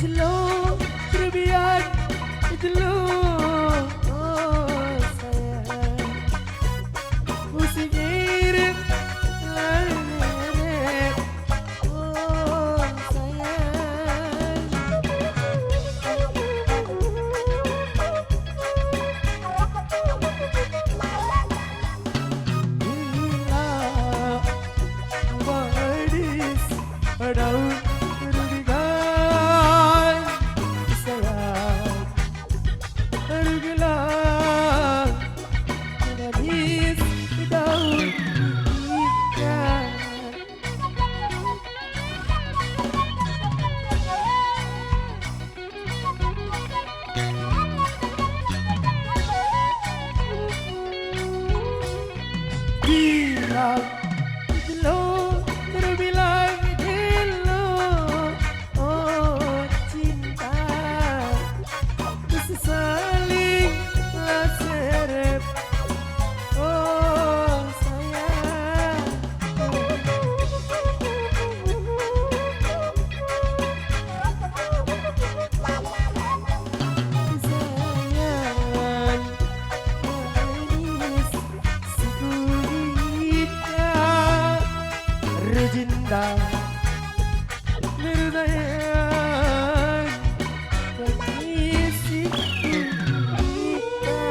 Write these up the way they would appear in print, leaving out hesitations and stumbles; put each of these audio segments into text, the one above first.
Jelo berbiak jelo oh sayang musik irit lanet oh sayang bila gadis daun bilang hello terbilang hello oh cinta bisa saling laseret oh sayang sayang manis Rejinda Nerdayang Mengisi kita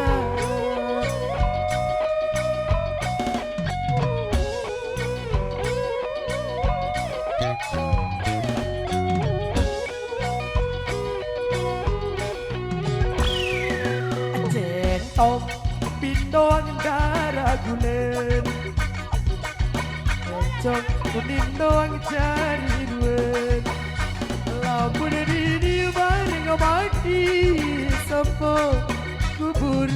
Centong pindong darah gulen Cok kuning doang cari duit Lampu dari dia bareng mati Sampo kubur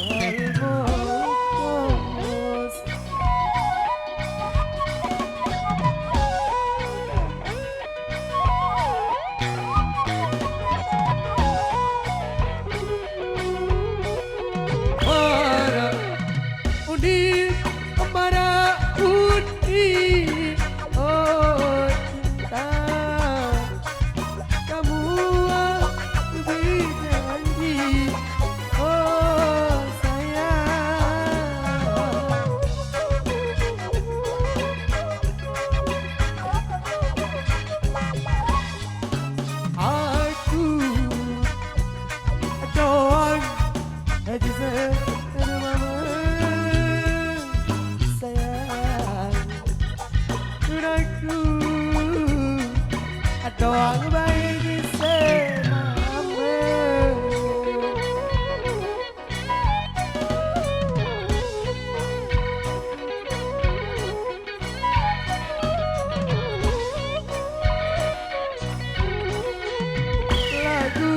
Tinggal bos Para undi para undi oh cinta kamu berjanji oh sayang aku doang aja mama sayang aku doang baik di semama lagu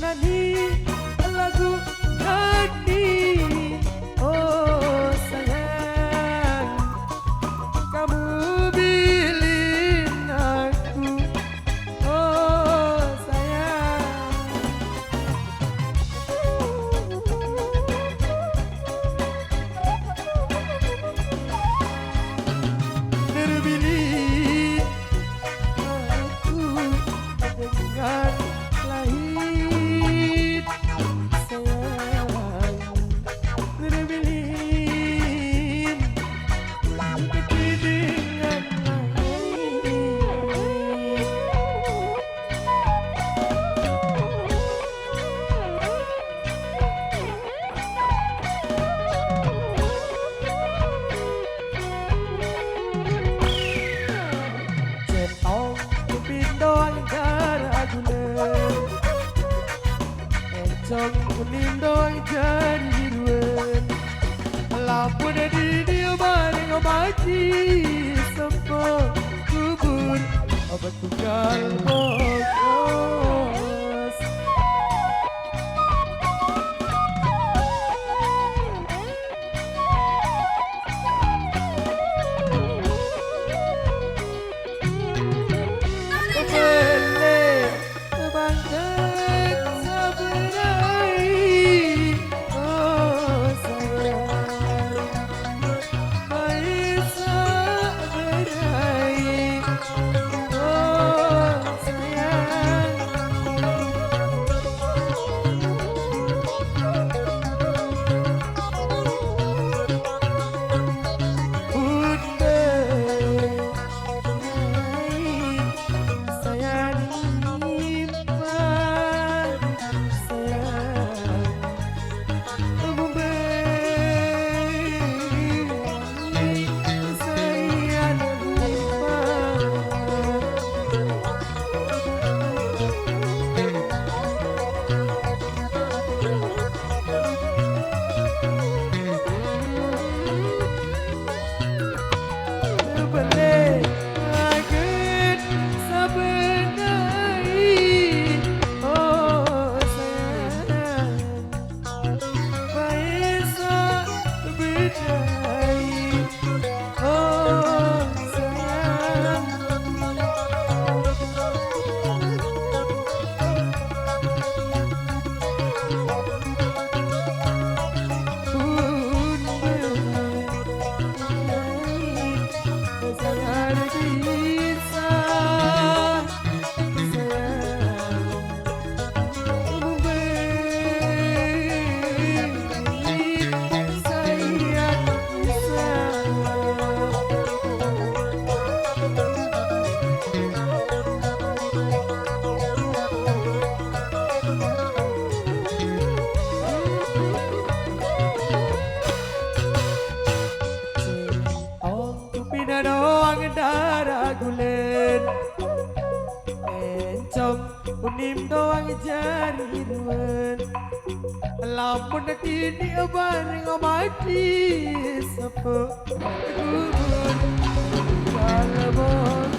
nani lagu nani oh sayang kamu bilin aku oh sayang terbilih aku dengan lahir sayang terbilih dengan Centong pindong darah gulen Encong kuning doang jadi duit Lampu dari dia bareng mati Sampo kubur obat tunggal bokos Kebele bangkit seberai oh sayang Aisyah berai oh sayang Ina doang darah gulen Encong unim doang jari ruan Lampun tini bareng mati Sapa gugun Kalabos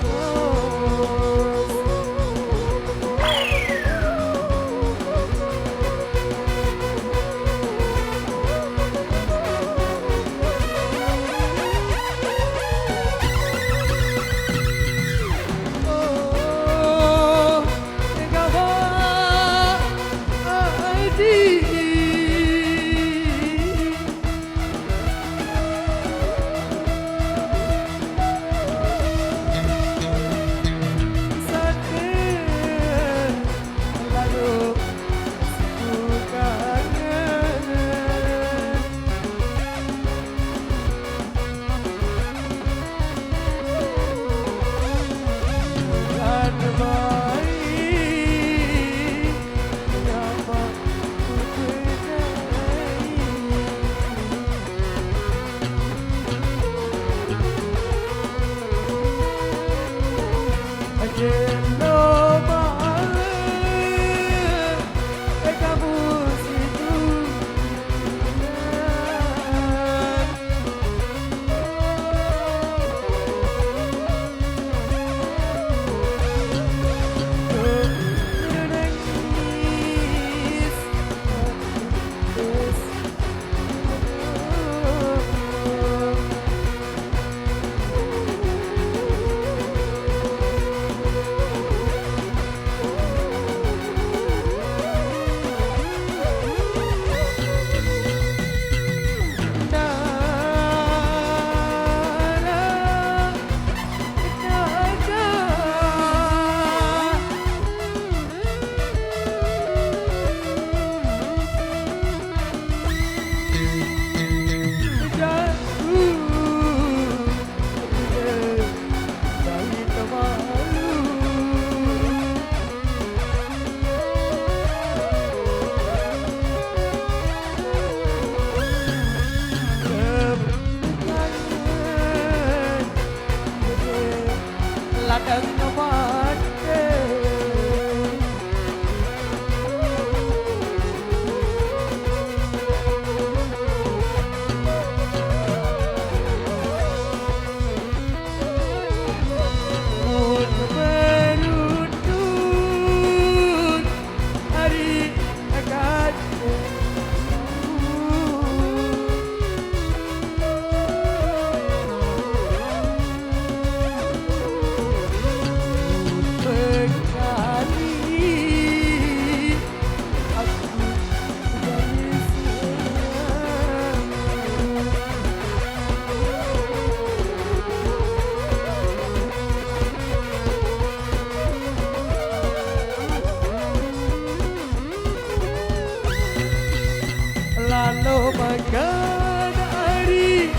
Lalu makan hari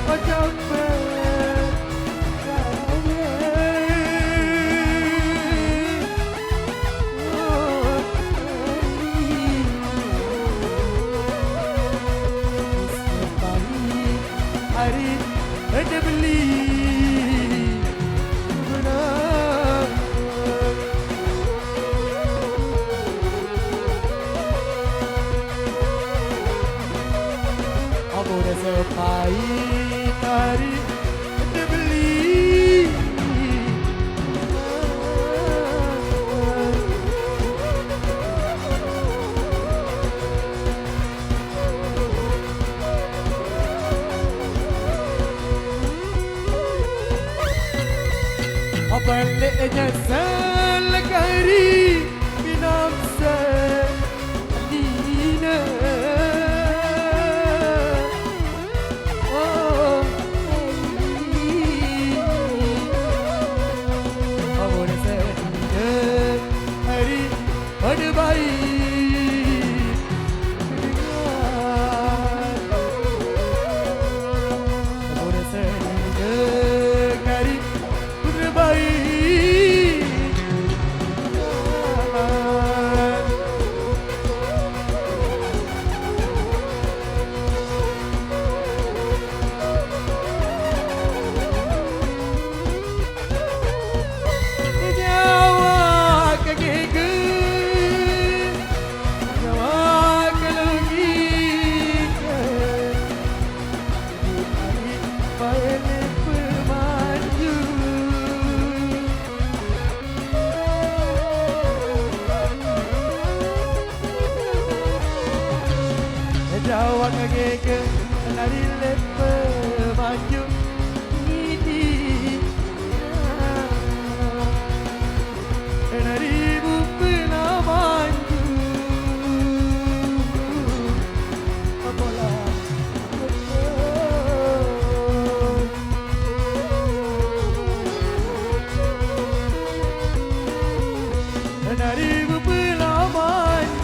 macam hari ada beli sepahit hari kita beli baliknya selekari minum sedina awak ngege nari lepe maju ini nari bumbu na maju bola nari bumbu na maju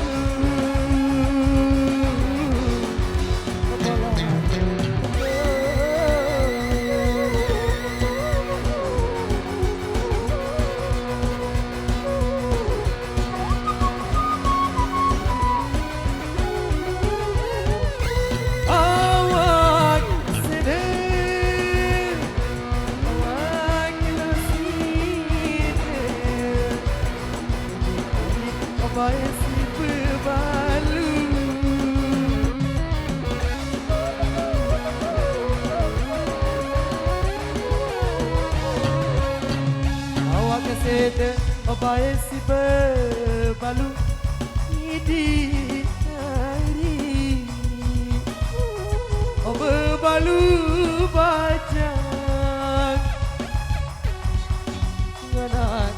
si berbalu awak kesete bae si berbalu di hari berbalu bajak nganak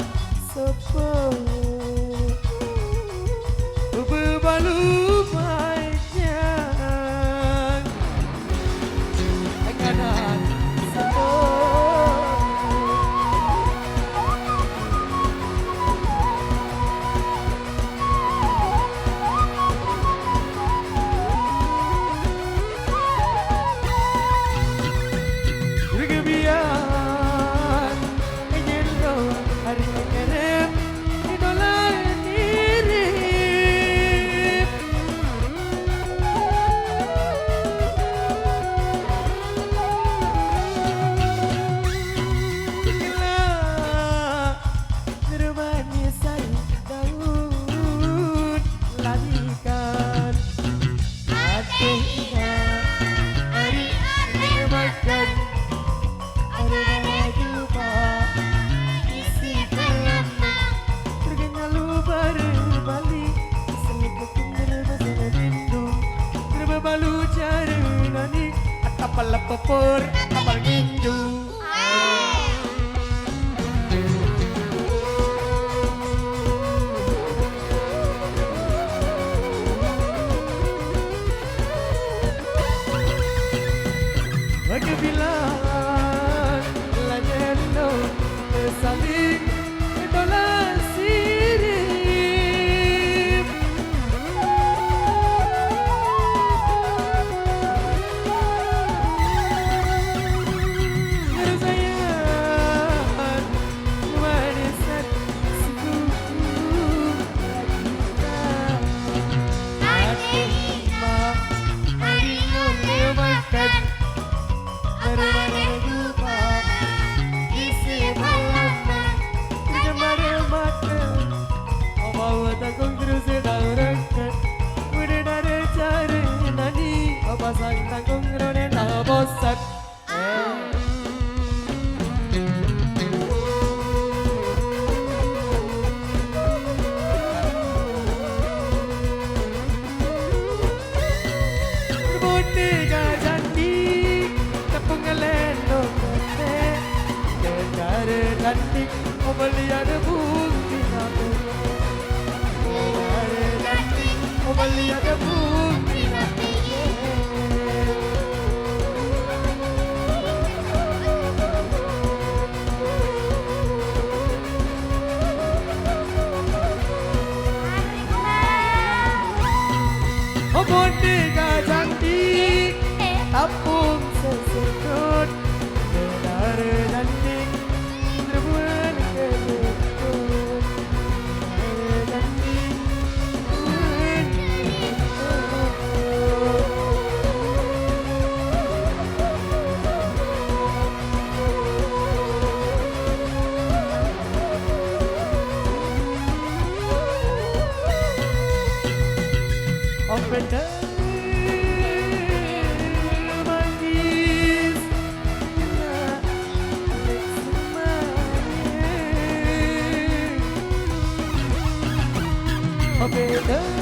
sepuluh berbalu panjang kanan bergebiar menyelo hari kerem idola diri balu cari nani kapal lepur kapal ginju bagi bilang lanyendo saling idola sirip Takung terus daurangkan udah dari cari nani pasang takung rone tak bosan berbunyi gajandi tepung lendo kete negara cantik mau beli ada bukti namun beli ada bukti bonde cantik tapung sesekut negara cantik terbuat kelekut cantik benar manis semuanya. Oh benar